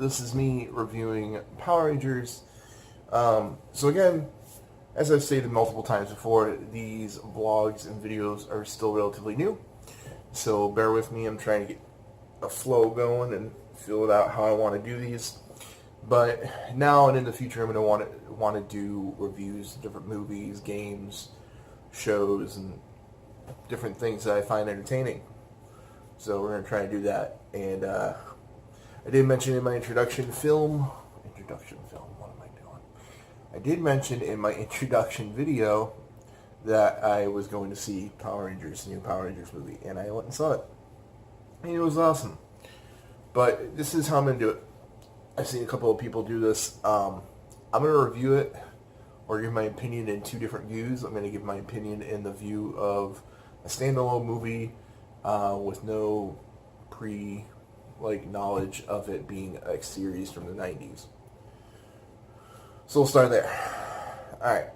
this is me reviewing Power Rangers. So again, as I've stated multiple times before, these vlogs and videos are still relatively new. So bear with me, I'm trying to get a flow going and feel it out how I want to do these. But now and in the future, I'm going to want to do reviews of different movies, games, shows, and different things that I find entertaining. So we're going to try and do that. And I did mention in my introduction film, what am I doing? I did mention in my introduction video that I was going to see Power Rangers, the new Power Rangers movie, and I went and saw it. And it was awesome. But this is how I'm going to do it. I've seen a couple of people do this. I'm going to review it or give my opinion in two different views. I'm going to give my opinion in the view of a standalone movie with no knowledge of it being a series from the 90s. So we'll start there. Alright.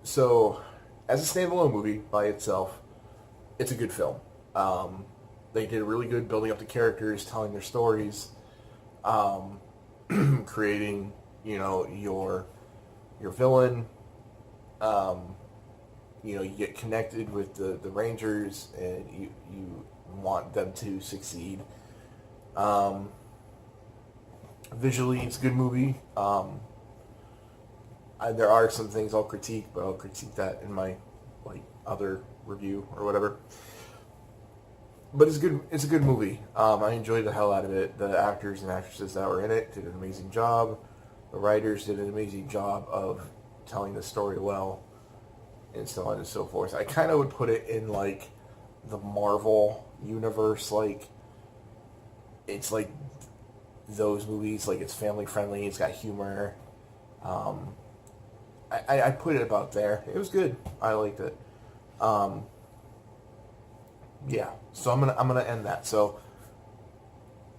So, as a standalone movie by itself, it's a good film. They did really good building up the characters, telling their stories, creating, your villain. You get connected with the Rangers, and you want them to succeed. Visually, it's a good movie. There are some things I'll critique, but I'll critique that in my other review or whatever. But it's good. It's a good movie. I enjoyed the hell out of it. The actors and actresses that were in it did an amazing job. The writers did an amazing job of telling the story well, and so on and so forth. I kind of would put it in the Marvel universe. It's like those movies. It's family friendly. It's got humor. I put it about there. It was good. I liked it. Yeah. So I'm gonna end that. So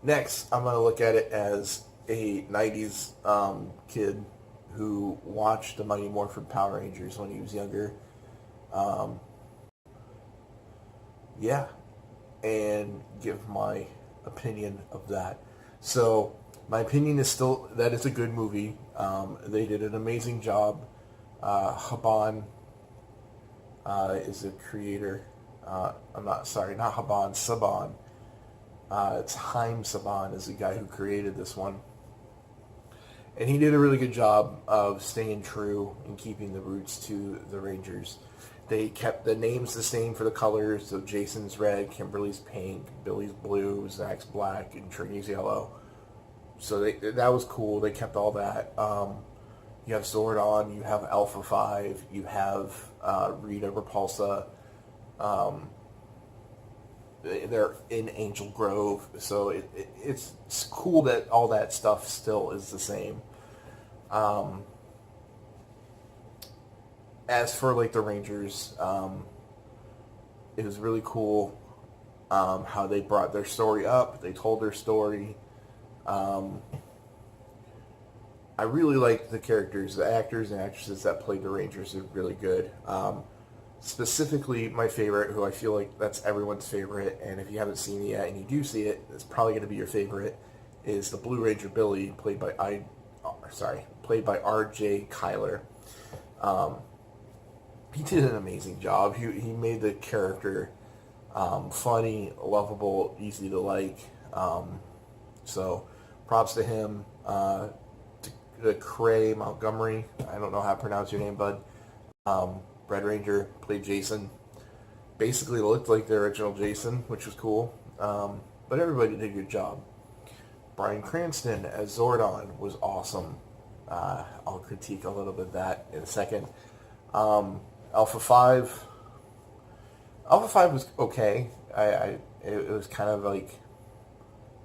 next, I'm gonna look at it as a '90s kid who watched the Mighty Morphin Power Rangers when he was younger. Yeah, and give my opinion of that. So my opinion is still that it's a good movie. They did an amazing job. Haban is the creator. Not Haban, Saban. It's Haim Saban is the guy who created this one. And he did a really good job of staying true and keeping the roots to the Rangers. They kept the names the same for the colors. So Jason's red, Kimberly's pink, Billy's blue, Zach's black, and Trini's yellow. So that was cool. They kept all that. You have Zordon, you have Alpha 5, you have Rita Repulsa. They're in Angel Grove, so it's cool that all that stuff still is the same. As for the Rangers, it was really cool how they brought their story up. They told their story. I really liked the characters, the actors and actresses that played the Rangers are really good. Specifically, my favorite, who I feel like that's everyone's favorite, and if you haven't seen it yet and you do see it, it's probably going to be your favorite, is the Blue Ranger Billy, played by R.J. Kyler. He did an amazing job. He made the character funny, lovable, easy to like. So props to him. To Cray Montgomery, I don't know how to pronounce your name, bud. Red Ranger played Jason. Basically looked like the original Jason, which was cool. But everybody did a good job. Bryan Cranston as Zordon was awesome. I'll critique a little bit of that in a second. Alpha 5 was okay. It was kind of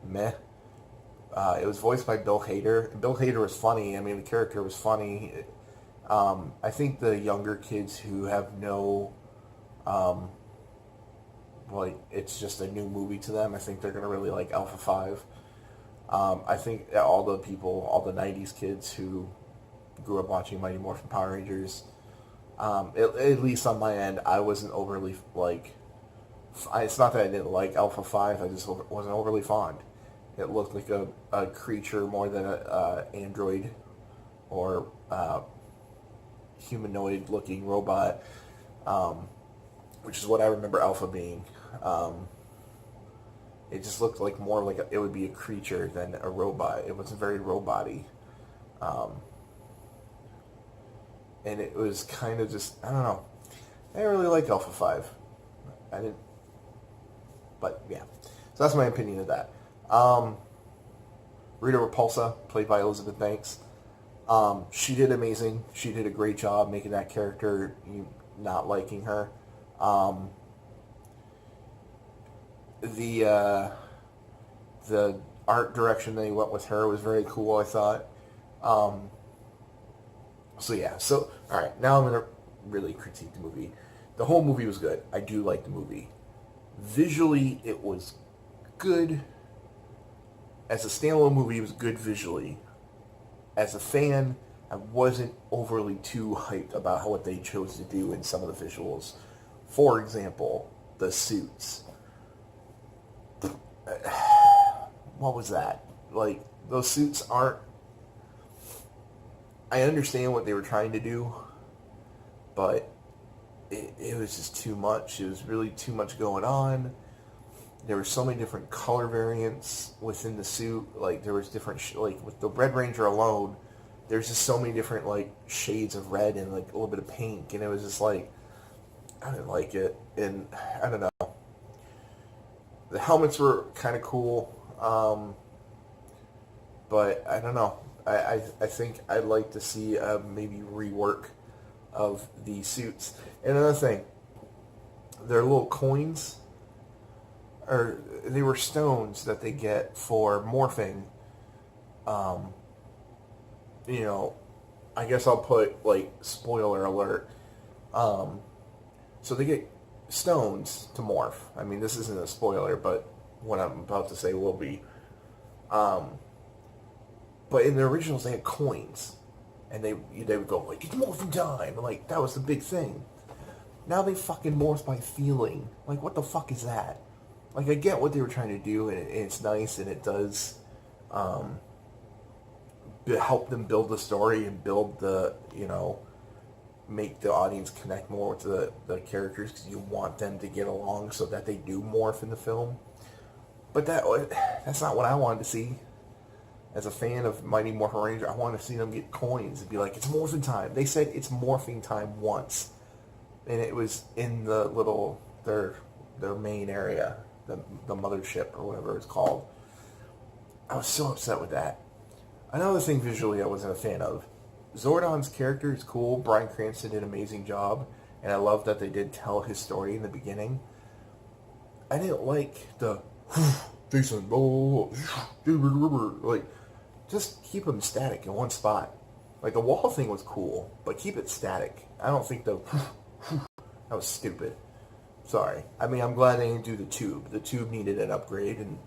meh. It was voiced by Bill Hader. Bill Hader was funny. I mean, the character was funny. I think the younger kids who have no, it's just a new movie to them, I think they're going to really like Alpha 5. I think all the 90s kids who grew up watching Mighty Morphin Power Rangers, at least on my end, I wasn't overly, it's not that I didn't like Alpha 5, I just wasn't overly fond. It looked like a creature more than a android or humanoid-looking robot, which is what I remember Alpha being. It just looked like more like it would be a creature than a robot. It wasn't very robot-y. And it was kind of just, I don't know. I didn't really like Alpha 5. I didn't, but yeah. So that's my opinion of that. Rita Repulsa, played by Elizabeth Banks. She did amazing. She did a great job making that character, not liking her. The art direction they went with her was very cool, I thought. So yeah, so alright, now I'm going to really critique the movie. The whole movie was good. I do like the movie. Visually, it was good. As a standalone movie, it was good visually. As a fan, I wasn't overly too hyped about what they chose to do in some of the visuals. For example, the suits. What was that? Like, those suits aren't... I understand what they were trying to do, but it was just too much. It was really too much going on. There were so many different color variants within the suit. Like, there was different... like, with the Red Ranger alone, there's just so many different, like, shades of red and, like, a little bit of pink. And it was just, like... I didn't like it. And, I don't know. The helmets were kind of cool. But, I don't know. I think I'd like to see maybe rework of the suits. And another thing. Their little coins... or they were stones that they get for morphing. You know, I guess I'll put, like, spoiler alert. So they get stones to morph. I mean, this isn't a spoiler, but what I'm about to say will be. But in the originals, they had coins. And they would go, like, it's morphing time. Like, that was the big thing. Now they fucking morph by feeling. Like, what the fuck is that? Like, I get what they were trying to do, and it's nice, and it does help them build the story and build the, make the audience connect more with the characters, because you want them to get along so that they do morph in the film. But that's not what I wanted to see. As a fan of Mighty Morphin Ranger, I wanted to see them get coins and be like, it's morphing time. They said it's morphing time once. And it was in the little, their main area. The mothership, or whatever it's called. I was so upset with that. Another thing visually I wasn't a fan of. Zordon's character is cool. Bryan Cranston did an amazing job. And I love that they did tell his story in the beginning. I didn't like the... Jason, like, just keep him static in one spot. Like, the wall thing was cool, but keep it static. I don't think that was stupid. Sorry. I mean, I'm glad they didn't do the tube. The tube needed an upgrade, and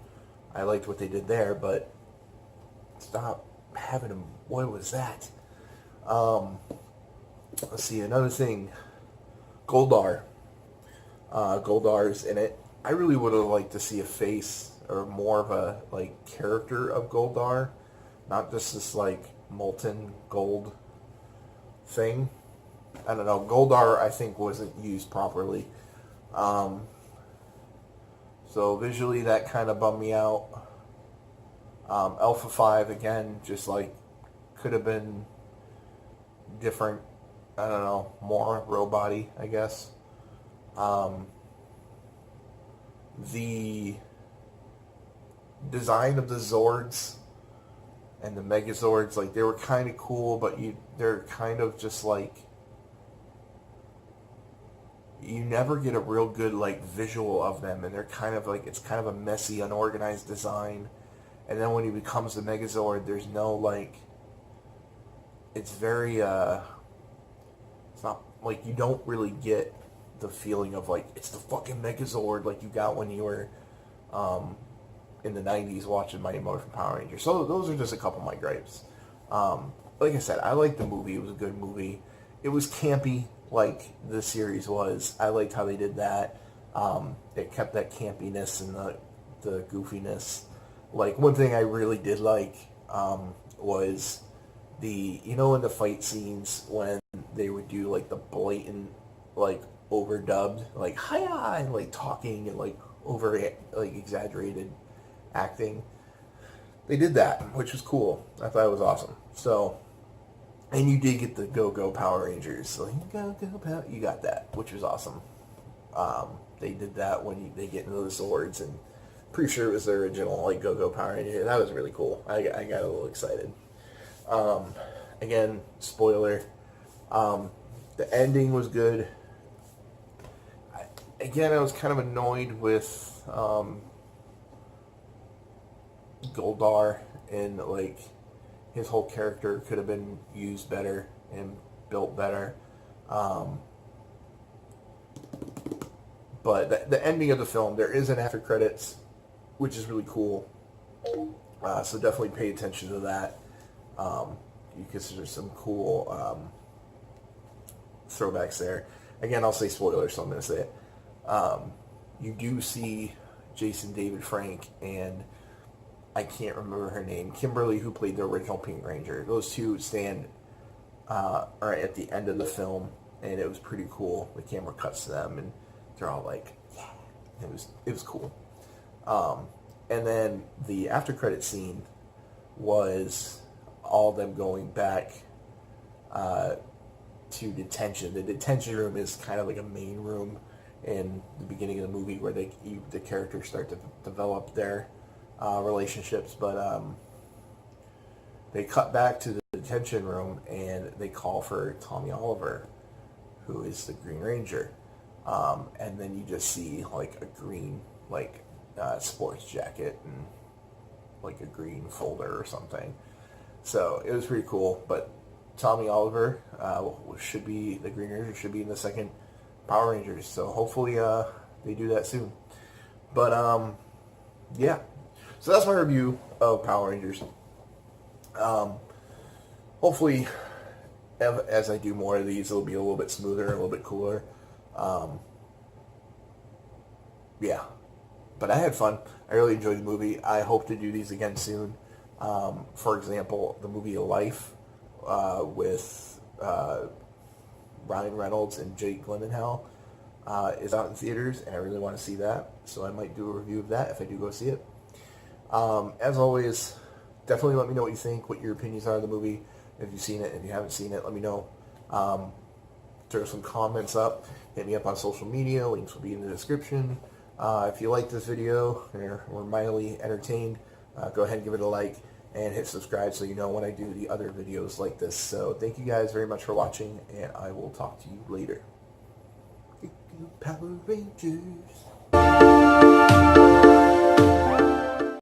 I liked what they did there, but stop having them. What was that? Let's see, another thing. Goldar. Goldar's in it. I really would have liked to see a face, or more of a, like, character of Goldar. Not just this, like, molten gold thing. I don't know. Goldar, I think, wasn't used properly. So visually that kind of bummed me out. Alpha 5, again, just like, could have been different, I don't know, more robot-y, I guess. The design of the Zords and the Megazords, like, they were kind of cool, but they're kind of just like, you never get a real good, like, visual of them, and they're kind of like, it's kind of a messy, unorganized design. And then when he becomes the Megazord, there's no, like, it's very, it's not, like, you don't really get the feeling of, like, it's the fucking Megazord like you got when you were, in the 90s watching Mighty Morphin Power Rangers. So those are just a couple of my gripes. Like I said, I liked the movie. It was a good movie. It was campy, like the series was. I liked how they did that. It kept that campiness and the goofiness. Like, one thing I really did like was in the fight scenes when they would do, like, the blatant, like, overdubbed, like, hiya, and, like, talking and, like, over, like, exaggerated acting. They did that, which was cool. I thought it was awesome. So, and you did get the Go-Go Power Rangers. So, Go-Go Power, you got that, which was awesome. They did that when they get into the swords, and pretty sure it was the original, like, Go-Go Power Ranger. That was really cool. I got a little excited. Again, spoiler. The ending was good. I was kind of annoyed with Goldar, and, like, his whole character could have been used better and built better. But the ending of the film, there is an after credits, which is really cool. So definitely pay attention to that. Because there's some cool throwbacks there. Again, I'll say spoilers, so I'm going to say it. You do see Jason David Frank and I can't remember her name, Kimberly, who played the original Pink Ranger. Those two stand right at the end of the film, and it was pretty cool. The camera cuts to them, and they're all like, "Yeah," it was cool. And then the after credit scene was all them going back to detention. The detention room is kind of like a main room in the beginning of the movie where the characters start to develop their relationships, but they cut back to the detention room and they call for Tommy Oliver, who is the Green Ranger, and then you just see like a green sports jacket and like a green folder or something. So it was pretty cool. But Tommy Oliver should be the Green Ranger, should be in the second Power Rangers. So hopefully they do that soon. But yeah. So that's my review of Power Rangers. Hopefully, as I do more of these, it'll be a little bit smoother, a little bit cooler. Yeah. But I had fun. I really enjoyed the movie. I hope to do these again soon. For example, the movie Life with Ryan Reynolds and Jake Gyllenhaal is out in theaters, and I really want to see that. So I might do a review of that if I do go see it. As always, definitely let me know what you think, what your opinions are of the movie. If you've seen it, if you haven't seen it, let me know. Throw some comments up. Hit me up on social media. Links will be in the description. If you like this video or were mildly entertained, go ahead and give it a like and hit subscribe so you know when I do the other videos like this. So thank you guys very much for watching, and I will talk to you later. Power Rangers.